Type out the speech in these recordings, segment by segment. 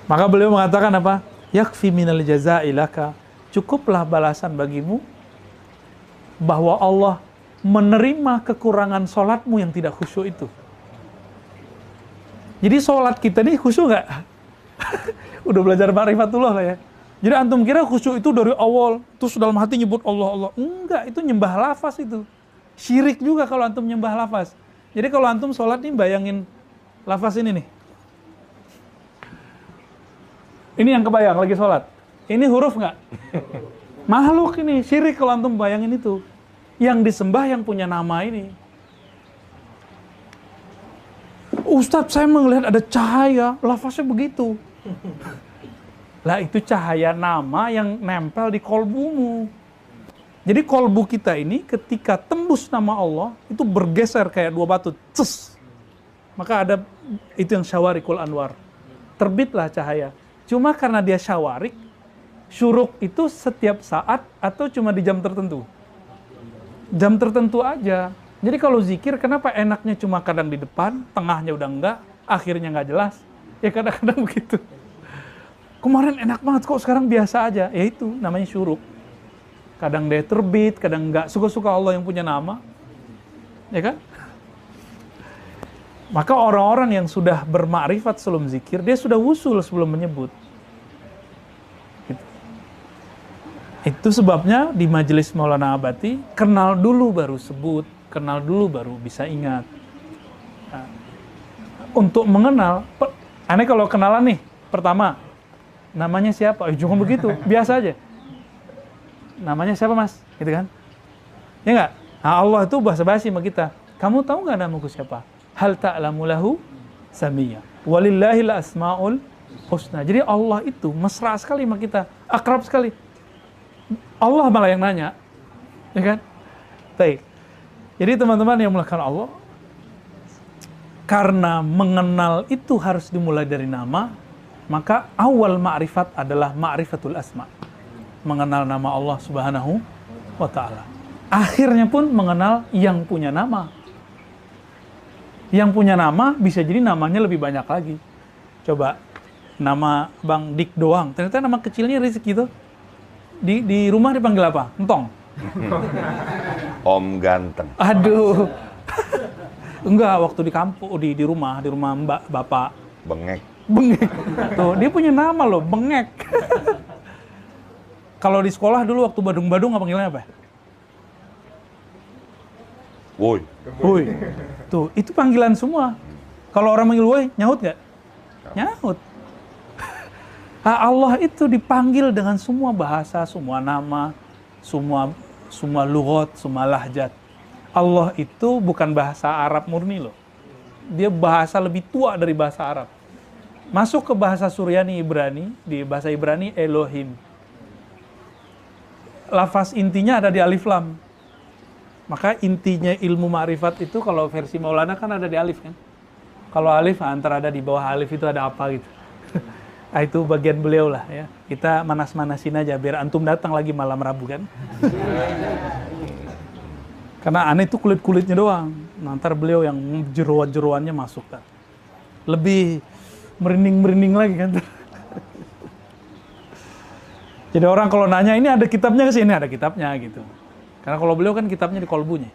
Maka beliau mengatakan apa? Yakfi minal jaza'i laka. Cukuplah balasan bagimu bahwa Allah menerima kekurangan sholatmu yang tidak khusyuk itu. Jadi sholat kita nih khusyuk nggak? Udah belajar ma'rifatullah lah ya. Jadi antum kira khusyuk itu dari awal, terus dalam hati nyebut Allah, Allah. Enggak, itu nyembah lafaz itu. Syirik juga kalau antum nyembah lafaz. Jadi kalau antum sholat nih bayangin lafaz ini nih. Ini yang kebayang lagi sholat. Ini huruf nggak? Makhluk ini, syirik kalau antum bayangin itu. Yang disembah yang punya nama ini. Ustadz, saya melihat ada cahaya, lafaznya begitu. Lah itu cahaya nama yang nempel di kolbumu. Jadi kolbu kita ini ketika tembus nama Allah, itu bergeser kayak dua batu. Ces. Maka ada itu yang syawarikul anwar. Terbitlah cahaya. Cuma karena dia syawarik, syuruk itu setiap saat atau cuma di jam tertentu? Jam tertentu aja. Jadi kalau zikir, kenapa enaknya cuma kadang di depan, tengahnya udah enggak, akhirnya enggak jelas? Ya kadang-kadang begitu. Kemarin enak banget kok, sekarang biasa aja. Ya itu, namanya syuruk. Kadang dia terbit, kadang enggak. Suka-suka Allah yang punya nama. Ya kan? Maka orang-orang yang sudah bermakrifat sebelum zikir, dia sudah wusul sebelum menyebut. Gitu. Itu sebabnya di majelis Maulana Abati, kenal dulu baru sebut, kenal dulu baru bisa ingat. Nah, untuk mengenal, aneh kalau kenalan nih, pertama, namanya siapa? Jangan begitu, biasa aja. Namanya siapa mas? Gitu kan? Ya nggak? Nah, Allah itu basa-basi sama kita. Kamu tahu nggak namaku siapa? Hal ta'lamu lahu samiyya. Walillahil asma'ul husna. Jadi Allah itu mesra sekali sama kita, akrab sekali. Allah malah yang nanya. Ya kan? Baik. Jadi teman-teman yang melakukan Allah, karena mengenal itu harus dimulai dari nama, maka awal ma'rifat adalah ma'rifatul asma. Mengenal nama Allah Subhanahu wa ta'ala. Akhirnya pun mengenal yang punya nama. Yang punya nama bisa jadi namanya lebih banyak lagi. Coba nama Bang Dik doang, ternyata nama kecilnya Rizky itu. Di rumah dipanggil apa? Entong. Om Ganteng. Aduh. Enggak, waktu di kampung, di rumah Mbak Bapak. Bengek. Bengek. Tuh, dia punya nama loh, Bengek. Kalau di sekolah dulu waktu Badung-Badung apa panggilnya apa? Woi. Woi. Tuh, itu panggilan semua. Kalau orang manggil woi, nyaut nggak? Nyaut. Nah, Allah itu dipanggil dengan semua bahasa, semua nama, semua lughat, semua lahjat. Allah itu bukan bahasa Arab murni loh. Dia bahasa lebih tua dari bahasa Arab. Masuk ke bahasa Suryani Ibrani, di bahasa Ibrani Elohim. Lafaz intinya ada di alif lam. Maka intinya ilmu ma'rifat itu kalau versi Maulana kan ada di alif kan. Kalau alif antara ada di bawah alif itu ada apa gitu. Nah, itu bagian beliau lah ya. Kita manas-manasin aja biar antum datang lagi malam Rabu kan. Karena aneh itu kulit-kulitnya doang. Nah, ntar beliau yang jeruan-jeruannya masuk kan. Lebih merinding-merinding lagi kan. Jadi orang kalau nanya ini ada kitabnya ke sini, ada kitabnya gitu. Karena kalau beliau kan kitabnya di kolbunya.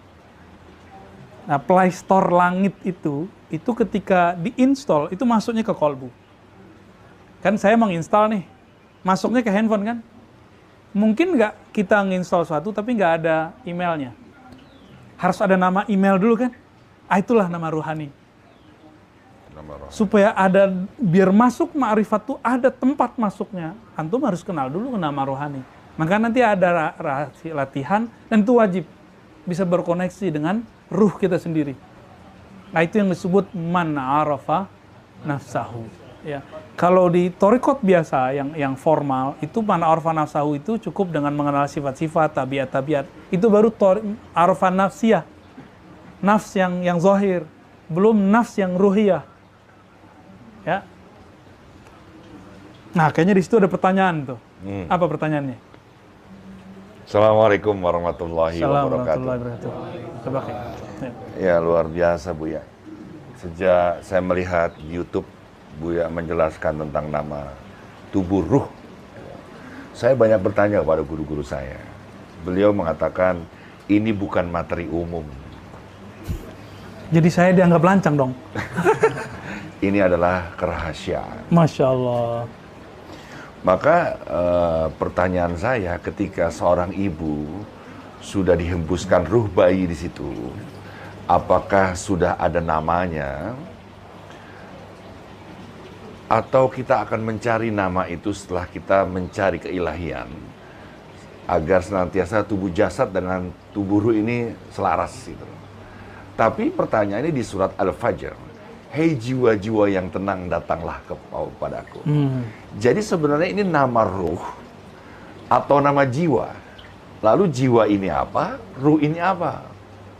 Nah, Play Store langit itu ketika diinstal, itu masuknya ke kolbu. Kan saya menginstal nih, masuknya ke handphone kan? Mungkin nggak kita nginstal sesuatu tapi nggak ada emailnya. Harus ada nama email dulu kan? Itulah nama ruhani. Supaya ada, biar masuk ma'rifat tuh ada tempat masuknya. Antum harus kenal dulu nama ruhani. Maka nanti ada latihan dan itu wajib bisa berkoneksi dengan ruh kita sendiri. Nah, itu yang disebut man arafa nafsahu. Ya. Kalau di thariqat biasa yang formal itu man arafa nafsahu itu cukup dengan mengenal sifat-sifat, tabiat-tabiat. Itu baru arafa nafsiyah. Nafs yang zahir, belum nafs yang ruhiyah. Ya. Nah, kayaknya di situ ada pertanyaan tuh. Apa pertanyaannya? Assalamualaikum warahmatullahi wabarakatuh. Ya. Ya, luar biasa Bu ya. Sejak saya melihat YouTube Buya menjelaskan tentang nama tubuh ruh. Saya banyak bertanya kepada guru-guru saya. Beliau mengatakan, ini bukan materi umum. Jadi saya dianggap lancang dong. Ini adalah kerahasiaan. Masya Allah. Maka pertanyaan saya, ketika seorang ibu sudah dihembuskan ruh bayi di situ, apakah sudah ada namanya? Atau kita akan mencari nama itu setelah kita mencari keilahian, agar senantiasa tubuh jasad dengan tubuh ruh ini selaras gitu. Tapi pertanyaannya di surat Al-Fajr, hei jiwa-jiwa yang tenang, datanglah kepadaku. Jadi sebenarnya ini nama ruh atau nama jiwa. Lalu jiwa ini apa? Ruh ini apa?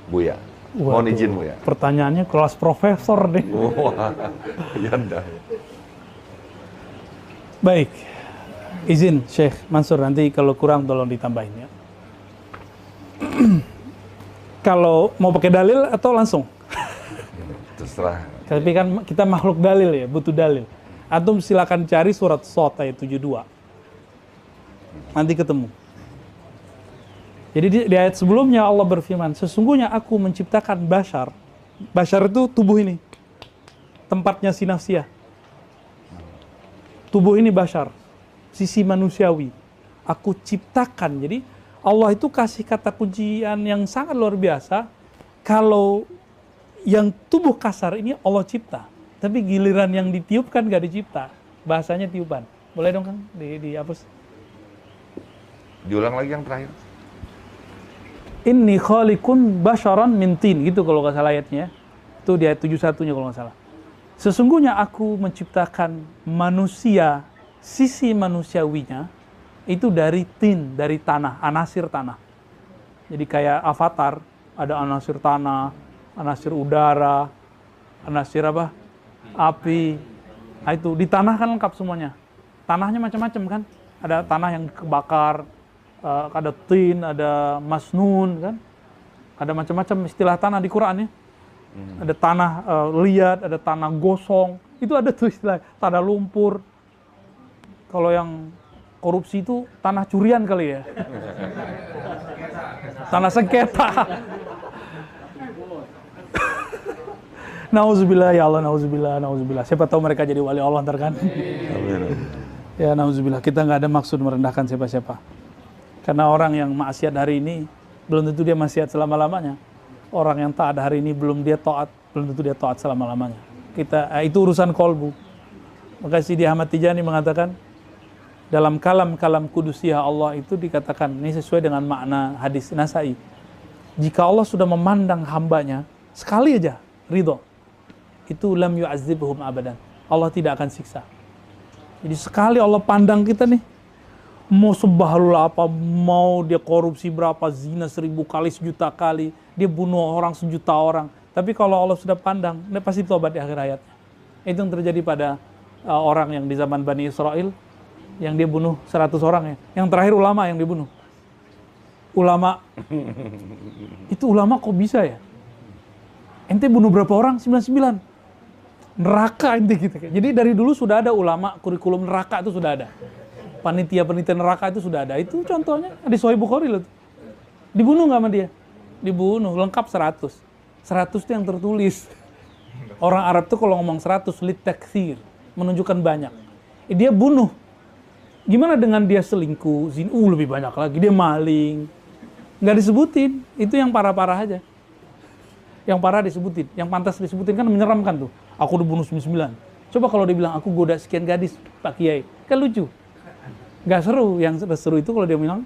Buya, mohon izin Buya. Pertanyaannya kelas profesor deh. Wah, ya ndak. Baik, izin Syekh Mansur, nanti kalau kurang tolong ditambahin ya. Kalau mau pakai dalil atau langsung? Terserah. Tapi kan kita makhluk dalil ya, butuh dalil. Antum silakan cari surat Shot ayat 72. Nanti ketemu. Jadi di ayat sebelumnya Allah berfirman, sesungguhnya aku menciptakan bashar. Bashar itu tubuh ini. Tempatnya si nafsiyah. Tubuh ini bashar, sisi manusiawi. Aku ciptakan. Jadi Allah itu kasih kata kuncian yang sangat luar biasa. Kalau yang tubuh kasar ini Allah cipta, tapi giliran yang ditiupkan gak dicipta. Bahasanya tiupan. Boleh dong Kang dihapus? Diulang lagi yang terakhir. Inni khaliqun basharan min tin, gitu kalau nggak salah ayatnya. Itu di ayat 71-nya kalau nggak salah. Sesungguhnya aku menciptakan manusia, sisi manusiawinya itu dari tin, dari tanah, anasir tanah. Jadi kayak avatar, ada anasir tanah, anasir udara, anasir apa? Api. Nah, itu di tanah kan lengkap semuanya. Tanahnya macam-macam kan? Ada tanah yang kebakar, ada tin, ada masnun kan? Ada macam-macam istilah tanah di Quran ya. Ada tanah liat, ada tanah gosong. Itu ada tuh istilah tanah lumpur. Kalau yang korupsi itu tanah curian kali ya. Tanah sengketa. Nauzubillah ya Allah, nauzubillah, nauzubillah. Siapa tahu mereka jadi wali Allah ntar kan. Ya nauzubillah, kita nggak ada maksud merendahkan siapa-siapa. Karena orang yang maksiat hari ini belum tentu dia maksiat selama-lamanya. Orang yang taat hari ini belum tentu dia taat selama-lamanya. Itu urusan kolbu. Maka Sidi Ahmad Tijani mengatakan dalam kalam-kalam kudusiyah Allah itu dikatakan, ini sesuai dengan makna hadis Nasai. Jika Allah sudah memandang hambanya sekali aja ridho, itu lam yu'adzibhum abadan. Allah tidak akan siksa. Jadi sekali Allah pandang kita nih, mau sebahlul apa, mau dia korupsi berapa, zina 1000 kali, 1.000.000 kali, dia bunuh orang 1.000.000 orang. Tapi kalau Allah sudah pandang, dia pasti tobat di akhir hayatnya. Itu yang terjadi pada orang yang di zaman Bani Israel, yang dia bunuh 100 orang ya. Yang terakhir ulama yang dibunuh. Ulama. Itu ulama kok bisa ya? Ente bunuh berapa orang? 99. Neraka ente gitu. Jadi dari dulu sudah ada ulama, kurikulum neraka itu sudah ada. Panitia-panitia neraka itu sudah ada. Itu contohnya di Sahih Bukhari loh. Dibunuh nggak sama dia? Dibunuh, lengkap 100. 100 itu yang tertulis. Orang Arab tuh kalau ngomong 100, litakthir, menunjukkan banyak. Dia bunuh. Gimana dengan dia selingkuh, zina, lebih banyak lagi. Dia maling. Nggak disebutin. Itu yang parah-parah aja. Yang parah disebutin. Yang pantas disebutin kan menyeramkan tuh. Aku udah bunuh 99. Coba kalau dia bilang, aku goda sekian gadis, Pak Kiai. Kan lucu. Nggak seru. Yang seru itu kalau dia bilang,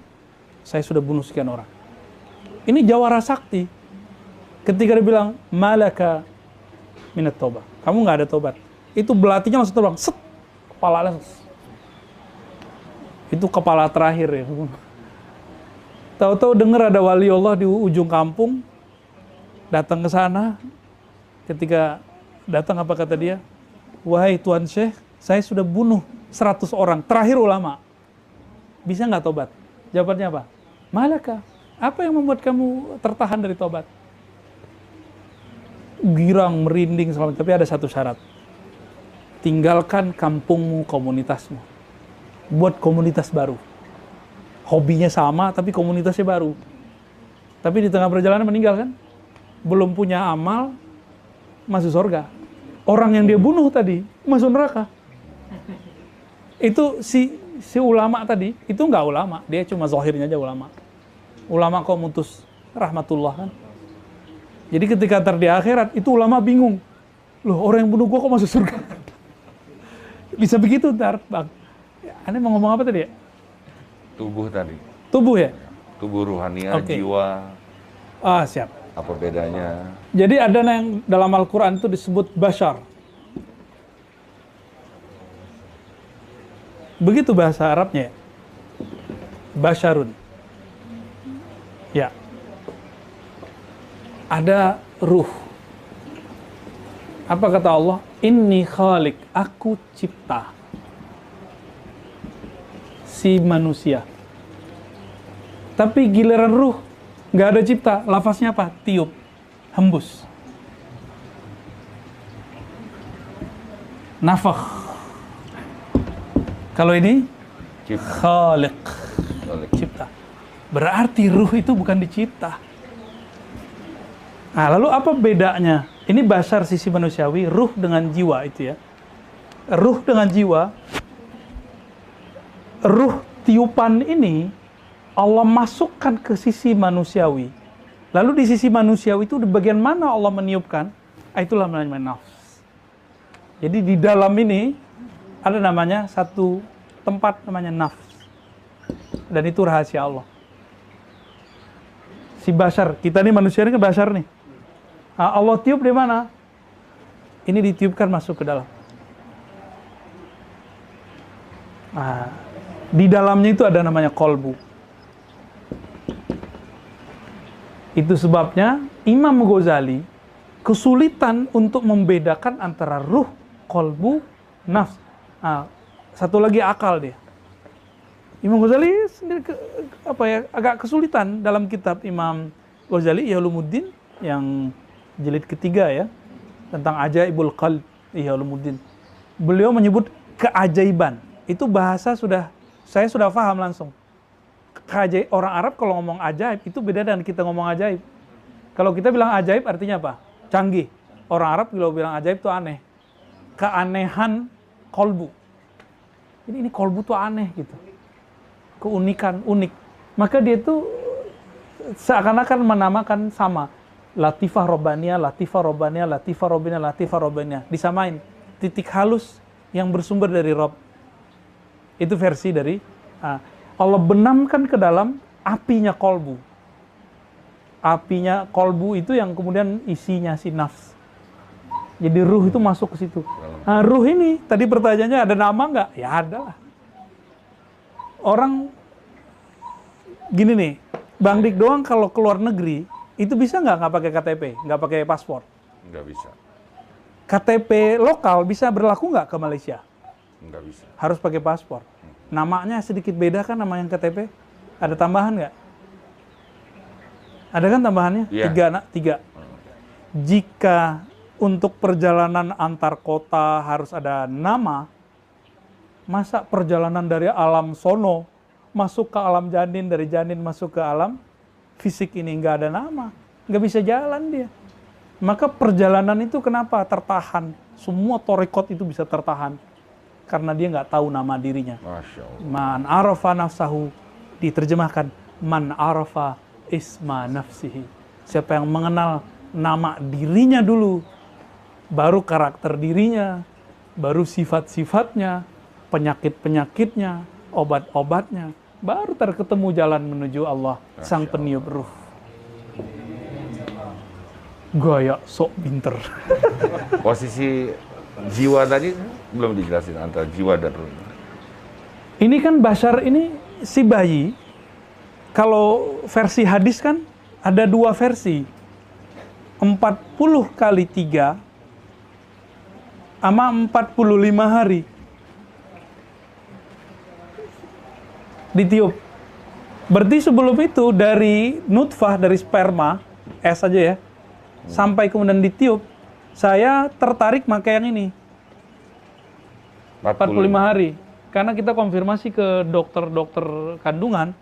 saya sudah bunuh sekian orang. Ini jawara sakti. Ketika dia bilang, malaka minat tobat. Kamu nggak ada tobat. Itu belatinya langsung terbang. Set. Kepala itu kepala terakhir ya. Tahu-tahu dengar ada wali Allah di ujung kampung. Datang ke sana. Ketika datang apa kata dia? Wahai Tuan Syekh, saya sudah bunuh 100 orang. Terakhir ulama. Bisa nggak tobat? Jawabannya apa? Malaka. Apa yang membuat kamu tertahan dari tobat? Girang, merinding, tapi ada satu syarat. tinggalkan kampungmu, komunitasmu. Buat komunitas baru. Hobinya sama, tapi komunitasnya baru. Tapi di tengah perjalanan meninggal kan? Belum punya amal, masuk surga. Orang yang dia bunuh tadi, masuk neraka. Itu si ulama tadi, itu nggak ulama. Dia cuma zahirnya aja ulama. Ulama kok mutus rahmatullah kan? Jadi ketika di akhirat, itu ulama bingung. Loh, orang yang bunuh gua kok masuk surga? Bisa begitu ntar, Bang. Anda mau ngomong apa tadi ya? Tubuh tadi. Tubuh ya? Tubuh ruhania, Oke. jiwa. Ah, siap. Apa bedanya? Jadi ada yang dalam Al-Quran itu disebut bashar. Begitu bahasa Arabnya ya? Basharun. Ya. Ada ruh. Apa kata Allah? Inni khalik, aku cipta si manusia. Tapi giliran ruh, nggak ada cipta. Lafaznya apa? Tiup, hembus. Nafakh. Kalau ini Cipta. khalik, cipta. Berarti ruh itu bukan dicipta. Nah, lalu apa bedanya? Ini basar sisi manusiawi, ruh dengan jiwa itu ya. Ruh dengan jiwa, ruh tiupan ini Allah masukkan ke sisi manusiawi. Lalu di sisi manusiawi itu di bagian mana Allah meniupkan? Itulah namanya nafs. Jadi di dalam ini ada namanya satu tempat namanya nafs. Dan itu rahasia Allah. Si basar, kita nih manusia ini kan basar nih. Nah, Allah tiup di mana? Ini ditiupkan masuk ke dalam. Nah, di dalamnya itu ada namanya kolbu. Itu sebabnya Imam Ghazali kesulitan untuk membedakan antara ruh, kolbu, nafs. Nah, satu lagi akal dia. Imam Ghazali sendiri agak kesulitan dalam kitab Imam Ghazali Ihya Ulumuddin yang jilid ketiga ya, tentang ajaibul qalb Ihya Ulumuddin. Beliau menyebut keajaiban. Itu bahasa saya sudah paham langsung. Orang Arab kalau ngomong ajaib itu beda dengan kita ngomong ajaib. Kalau kita bilang ajaib artinya apa? Canggih. Orang Arab kalau bilang ajaib itu aneh. Keanehan kolbu. Ini kolbu tuh aneh gitu. Keunikan, unik. Maka dia tuh seakan-akan menamakan sama. Latifah Robbaniyah, Latifah Robbaniyah, Latifah Robbaniyah, Latifah Robbaniyah. Disamain. Titik halus yang bersumber dari Rob. Itu versi dari Allah benamkan ke dalam apinya kolbu. Apinya kolbu itu yang kemudian isinya si nafs. Jadi ruh itu masuk ke situ. Nah, ruh ini, tadi pertanyaannya ada nama nggak? Ya ada lah. Orang, gini nih, Bang Dik doang kalau keluar negeri, itu bisa nggak pakai KTP, nggak pakai paspor? Nggak bisa. KTP lokal bisa berlaku nggak ke Malaysia? Nggak bisa. Harus pakai paspor. Namanya sedikit beda kan nama yang KTP? Ada tambahan nggak? Ada kan tambahannya? Iya. Tiga. Jika untuk perjalanan antar kota harus ada nama, masa perjalanan dari alam sono masuk ke alam janin, dari janin masuk ke alam fisik ini nggak ada nama, nggak bisa jalan dia. Maka perjalanan itu kenapa tertahan? Semua torikot itu bisa tertahan karena dia nggak tahu nama dirinya. Masya Allah. Man arafa nafsahu, diterjemahkan man arafa isma nafsihi. Siapa yang mengenal nama dirinya dulu, baru karakter dirinya, baru sifat-sifatnya, penyakit-penyakitnya, obat-obatnya, baru terketemu jalan menuju Allah, sang peniup ruh. Gaya sok pinter. Posisi jiwa tadi belum dijelasin antara jiwa dan ruh. Ini kan Bashar ini si bayi. Kalau versi hadis kan ada dua versi. 40 kali 3 sama 45 hari ditiup. Berarti sebelum itu dari nutfah, dari sperma, S aja ya, sampai kemudian ditiup, saya tertarik pakai yang ini. 45 hari. Karena kita konfirmasi ke dokter-dokter kandungan,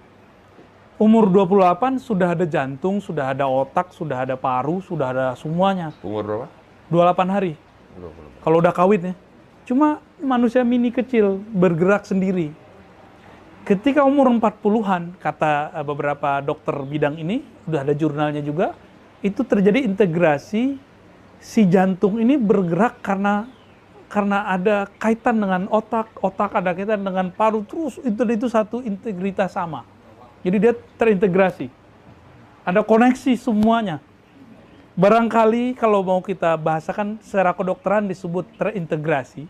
umur 28 sudah ada jantung, sudah ada otak, sudah ada paru, sudah ada semuanya. Umur berapa? 28 hari. 28. Kalau udah kawin ya. Cuma manusia mini kecil, bergerak sendiri. Ketika umur 40-an, kata beberapa dokter bidang ini, udah ada jurnalnya juga, itu terjadi integrasi, si jantung ini bergerak karena ada kaitan dengan otak ada kaitan dengan paru, terus itu satu integritas sama. Jadi dia terintegrasi. Ada koneksi semuanya. Barangkali kalau mau kita bahasakan secara kedokteran disebut terintegrasi.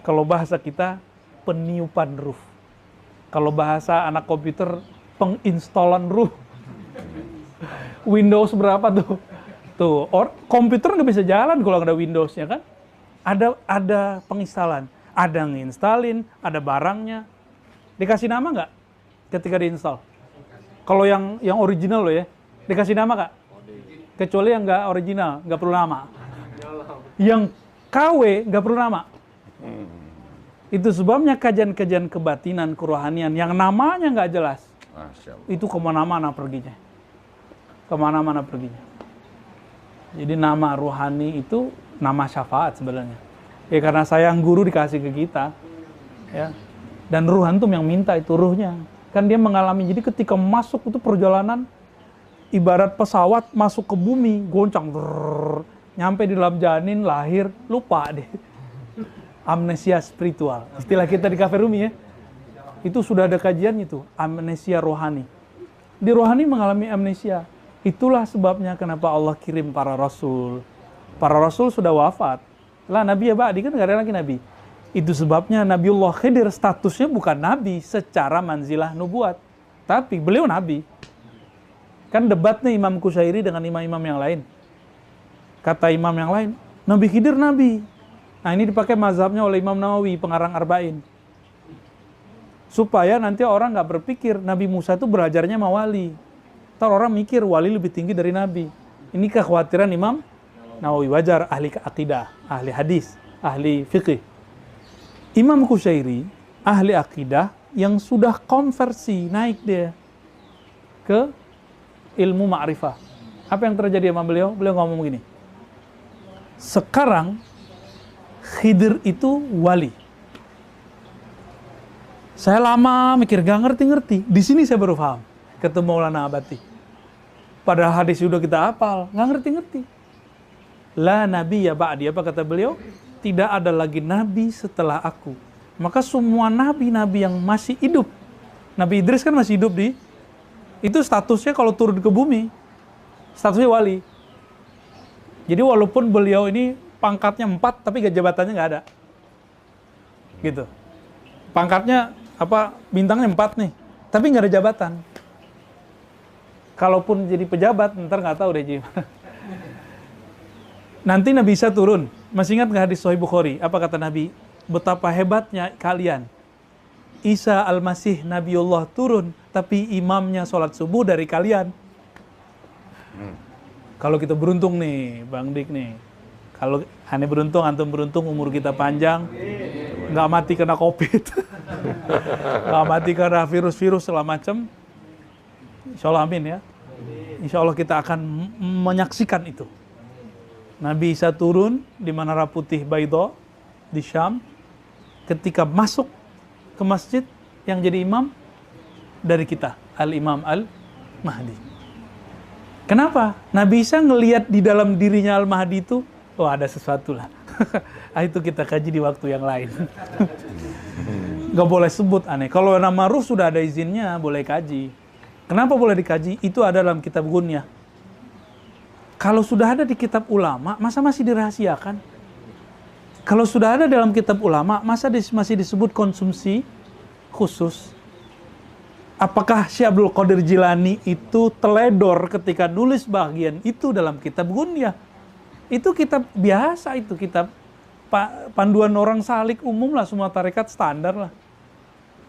Kalau bahasa kita peniupan ruh. Kalau bahasa anak komputer penginstalan ruh. Windows berapa tuh? Tuh, komputer nggak bisa jalan kalau nggak ada Windows-nya kan? Ada penginstalan, ada nginstalin, ada barangnya. Dikasih nama nggak ketika diinstal? Kalau yang original loh ya, dikasih nama nggak? Kecuali yang nggak original, nggak perlu nama. Yang KW nggak perlu nama. Itu sebabnya kajian-kajian kebatinan, kerohanian yang namanya nggak jelas. Itu kemana-mana perginya. Kemana-mana perginya. Jadi nama rohani itu nama syafaat sebenarnya. Ya karena sayang guru dikasih ke kita. Ya. Dan ruh antum yang minta itu ruhnya. Kan dia mengalami, jadi ketika masuk itu perjalanan ibarat pesawat masuk ke bumi, goncang. Nyampe di dalam janin, lahir, lupa deh. Amnesia spiritual. Istilah kita di Cafe Rumi ya. Itu sudah ada kajian itu, amnesia rohani. Di rohani mengalami amnesia. Itulah sebabnya kenapa Allah kirim para rasul. Para rasul sudah wafat. Lah Nabi ya Ba'di kan nggak ada lagi Nabi. Itu sebabnya Nabiullah Khidir statusnya bukan Nabi secara manzilah nubuat. Tapi beliau Nabi. Kan debat nih Imam Qushairi dengan imam-imam yang lain. Kata imam yang lain, Nabi Khidir Nabi. Nah ini dipakai mazhabnya oleh Imam Nawawi, pengarang Arba'in. Supaya nanti orang nggak berpikir Nabi Musa itu belajarnya sama wali. Ntar orang mikir wali lebih tinggi dari Nabi. Ini kekhawatiran Imam Nawawi, wajar, ahli akidah, ahli hadis, ahli fikih. Imam Qushairi, ahli akidah yang sudah konversi, naik dia ke ilmu ma'rifah. Apa yang terjadi sama beliau? Beliau ngomong begini, sekarang Khidir itu wali. Saya lama mikir, gak ngerti-ngerti. Di sini saya baru paham. Ketemu Maulana Abati. Padahal hadis sudah kita hafal, gak ngerti-ngerti. La nabi ya ba'di, apa kata beliau? Tidak ada lagi nabi setelah aku. Maka semua nabi-nabi yang masih hidup, Nabi Idris kan masih hidup itu statusnya kalau turun ke bumi, statusnya wali. Jadi walaupun beliau ini pangkatnya 4, tapi jabatannya nggak ada. Gitu. Pangkatnya bintangnya 4 nih, tapi nggak ada jabatan. Kalaupun jadi pejabat, ntar nggak tahu deh gimana. Nanti Nabi Isa turun. Masih ingat nggak hadis Sahih Bukhari? Apa kata Nabi? Betapa hebatnya kalian. Isa Al-Masih Nabiullah turun, tapi imamnya sholat subuh dari kalian. Kalau kita beruntung nih, Bang Dik nih. Kalau aneh beruntung, antum beruntung, umur kita panjang. Nggak mati kena COVID. Nggak mati karena virus-virus segala macam. Insya Allah amin ya. Insya Allah kita akan menyaksikan itu. Nabi Isa turun di Menara Putih Baidho di Syam. Ketika masuk ke masjid, yang jadi imam dari kita, Al-Imam Al-Mahdi. Kenapa? Nabi Isa ngelihat di dalam dirinya Al-Mahdi itu, oh ada sesuatu lah. Itu kita kaji di waktu yang lain. Gak boleh sebut aneh. Kalau nama ruh sudah ada izinnya, boleh kaji. Kenapa boleh dikaji? Itu ada dalam kitab Gunyah. Kalau sudah ada di kitab ulama, masa masih dirahasiakan? Kalau sudah ada dalam kitab ulama, masa masih disebut konsumsi khusus? Apakah Syekh Abdul Qadir Jilani itu teledor ketika nulis bagian itu dalam kitab Gunyah? Itu kitab biasa, itu kitab panduan orang salik umum lah, semua tarekat standar lah.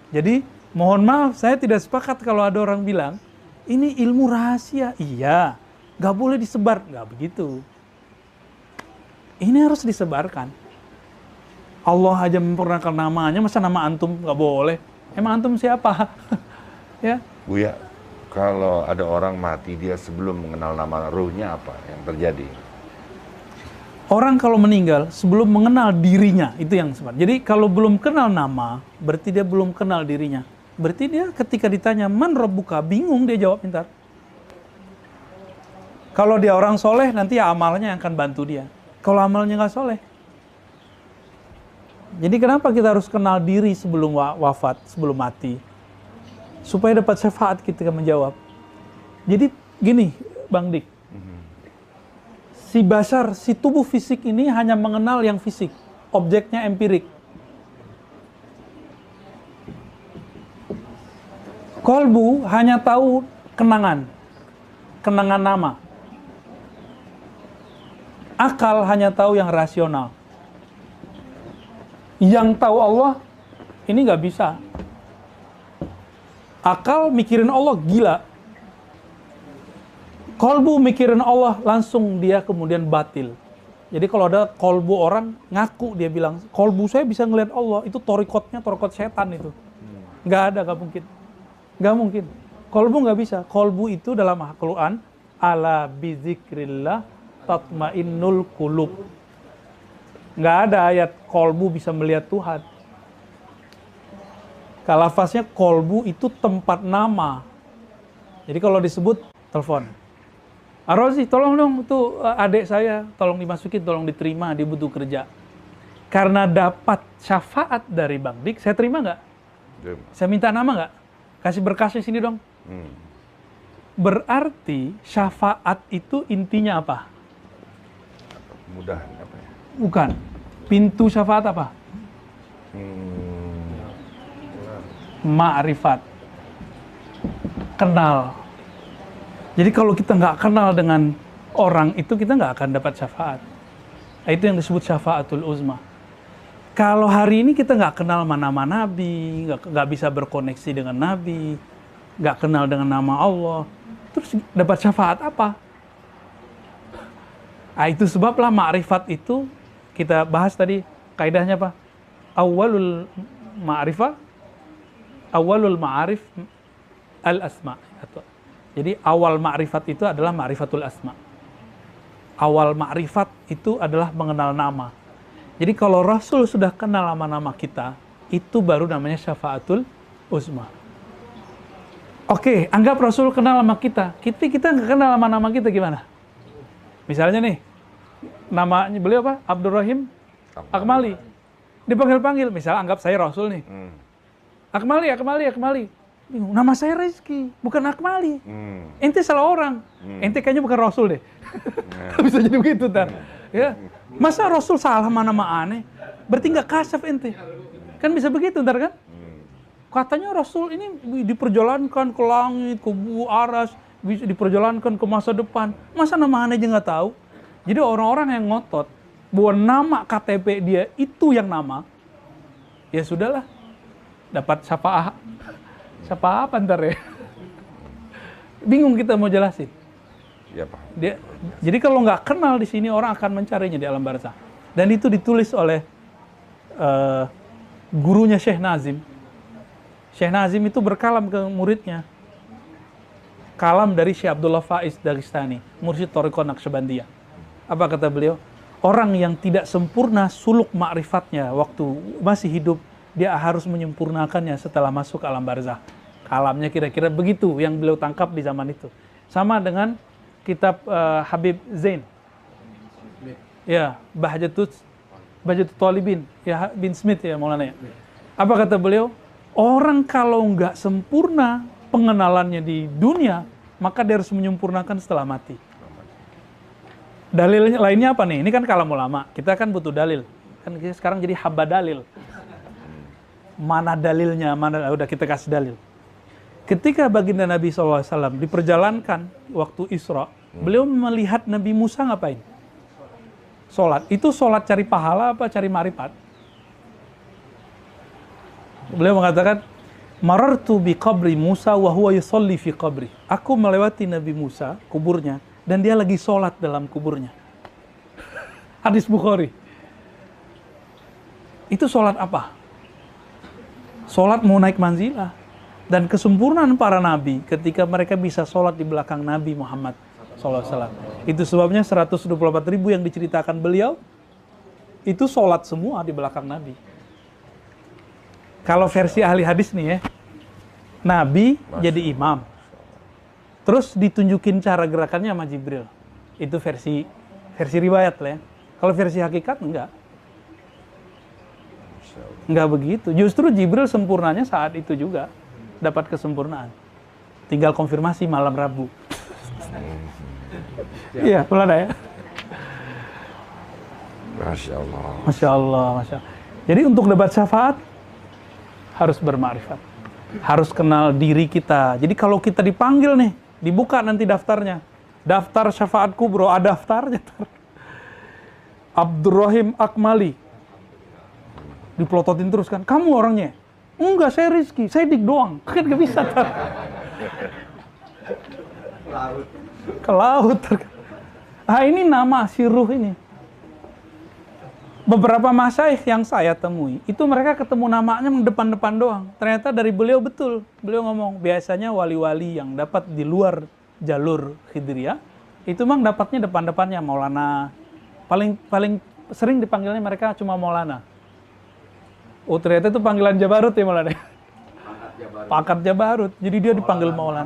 Jadi mohon maaf, saya tidak sepakat kalau ada orang bilang, ini ilmu rahasia. Iya, gak boleh disebar. Gak begitu. Ini harus disebarkan. Allah aja memperkenalkan namanya, masa nama antum nggak boleh? Emang antum siapa? Ya. Buya, kalau ada orang mati dia sebelum mengenal nama ruhnya, apa yang terjadi? Orang kalau meninggal sebelum mengenal dirinya, itu yang sebenarnya. Jadi kalau belum kenal nama, berarti dia belum kenal dirinya. Berarti dia ketika ditanya, man rabbuka, bingung dia jawab ntar. Kalau dia orang soleh, nanti ya amalnya yang akan bantu dia. Kalau amalnya nggak soleh. Jadi kenapa kita harus kenal diri sebelum wafat, sebelum mati? Supaya dapat syafaat ketika menjawab. Jadi gini, Bang Dik. Si basar, si tubuh fisik ini hanya mengenal yang fisik. Objeknya empirik. Kolbu hanya tahu kenangan. Kenangan nama. Akal hanya tahu yang rasional. Yang tahu Allah, ini nggak bisa. Akal mikirin Allah gila. Kolbu mikirin Allah langsung dia kemudian batil. Jadi kalau ada kolbu orang ngaku dia bilang, kolbu saya bisa ngelihat Allah, itu torikotnya torikot setan itu. Nggak ada, nggak mungkin. Nggak mungkin. Kolbu nggak bisa. Kolbu itu dalam Al-Quran, ala bizikrillah tatmainnul qulub. Nggak ada ayat kolbu bisa melihat Tuhan. Kalafasnya kolbu itu tempat nama. Jadi kalau disebut, telepon. Arozi, tolong dong, itu adik saya, tolong dimasukin, tolong diterima, dia butuh kerja. Karena dapat syafaat dari Bang Dik, saya terima nggak? Saya minta nama nggak? Kasih berkasnya sini dong. Berarti syafaat itu intinya apa? Mudah apa ya? Bukan. Pintu syafaat apa? Ma'rifat. Kenal. Jadi kalau kita nggak kenal dengan orang itu, kita nggak akan dapat syafaat. Itu yang disebut syafaatul uzma. Kalau hari ini kita nggak kenal nama Nabi, nggak bisa berkoneksi dengan Nabi, nggak kenal dengan nama Allah, terus dapat syafaat apa? Nah, itu sebablah ma'rifat itu kita bahas tadi, kaidahnya apa? Awalul ma'arif al-asma. Jadi awal ma'rifat itu adalah ma'rifatul asma. Awal ma'rifat itu adalah mengenal nama. Jadi kalau Rasul sudah kenal nama-nama kita, itu baru namanya syafaatul uzma. Oke, anggap Rasul kenal nama kita. Kita nggak kenal nama-nama kita gimana? Misalnya nih, namanya beliau apa? Abdurrahim Akmali. Dipanggil-panggil, misal anggap saya Rasul nih. Akmali. Bingung, nama saya Rizky, bukan Akmali. Ente salah orang. Ente kayaknya bukan Rasul deh. Bisa jadi begitu, tar. Ya. Masa Rasul salah nama aneh? Berarti nggak kasaf ente. Kan bisa begitu, ntar kan? Katanya Rasul ini diperjalankan ke langit, ke aras, bisa diperjalankan ke masa depan. Masa nama aneh aja nggak tahu? Jadi orang-orang yang ngotot bahwa nama KTP dia itu yang nama, ya sudahlah, dapat syafaat. Siapa apa ntar ya? Bingung kita mau jelasin. Ya, Pak. Jadi kalau nggak kenal di sini, orang akan mencarinya di alam barzakh. Dan itu ditulis oleh gurunya Syekh Nazim. Syekh Nazim itu berkalam ke muridnya. Kalam dari Syekh Abdullah Faiz Dagestani, mursyid Thariqah Naqsyabandiyah. Apa kata beliau? Orang yang tidak sempurna suluk ma'rifatnya waktu masih hidup, dia harus menyempurnakannya setelah masuk alam barzakh. Kalamnya kira-kira begitu yang beliau tangkap di zaman itu. Sama dengan kitab Habib Zain. Ya, Bahjatut Talibin, ya bin Smith ya Maulana ya. Apa kata beliau? Orang kalau nggak sempurna pengenalannya di dunia, maka dia harus menyempurnakan setelah mati. Dalilnya lainnya apa nih? Ini kan kalam ulama. Kita kan butuh dalil. Kan kita sekarang jadi haba dalil. Mana dalilnya? Udah kita kasih dalil. Ketika baginda Nabi SAW diperjalankan waktu Isra, beliau melihat Nabi Musa ngapain? Sholat. Itu sholat cari pahala apa cari marifat? Beliau mengatakan, marartu bi qabri Musa wa huwa yusalli fi qabri. Aku melewati Nabi Musa, kuburnya, dan dia lagi sholat dalam kuburnya. Hadis Bukhari. Itu sholat apa? Sholat mau naik manzilah. Dan kesempurnaan para nabi ketika mereka bisa sholat di belakang Nabi Muhammad SAW. Itu sebabnya 124.000 yang diceritakan beliau, itu sholat semua di belakang Nabi. Kalau versi ahli hadis nih ya, Nabi jadi imam. Terus ditunjukin cara gerakannya sama Jibril. Itu versi riwayat lah ya. Kalau versi hakikat enggak. Enggak begitu. Justru Jibril sempurnanya saat itu juga. Dapat kesempurnaan. Tinggal konfirmasi malam Rabu. Iya, pelan ya. Masya Allah. Masya Allah, Masya Allah. Jadi untuk debat syafaat, harus bermakrifat. Harus kenal diri kita. Jadi kalau kita dipanggil nih, dibuka nanti daftarnya. Daftar syafaat kubro, ada daftarnya. Abdurrahim Akmali. Dipelototin terus kan, kamu orangnya? Enggak, saya Rizky, saya dik doang. Kan gak bisa. Ke laut. Ah, ini nama si ruh ini. Beberapa masyaikh yang saya temui, itu mereka ketemu namanya depan-depan doang. Ternyata dari beliau betul. Beliau ngomong, biasanya wali-wali yang dapat di luar jalur Khidriyah, itu memang dapatnya depan-depannya Maulana. Paling sering dipanggilnya mereka cuma Maulana. Oh ternyata itu panggilan Jabarut ya Maulana. Pangkat Jabarut. Jadi dia dipanggil Maulana.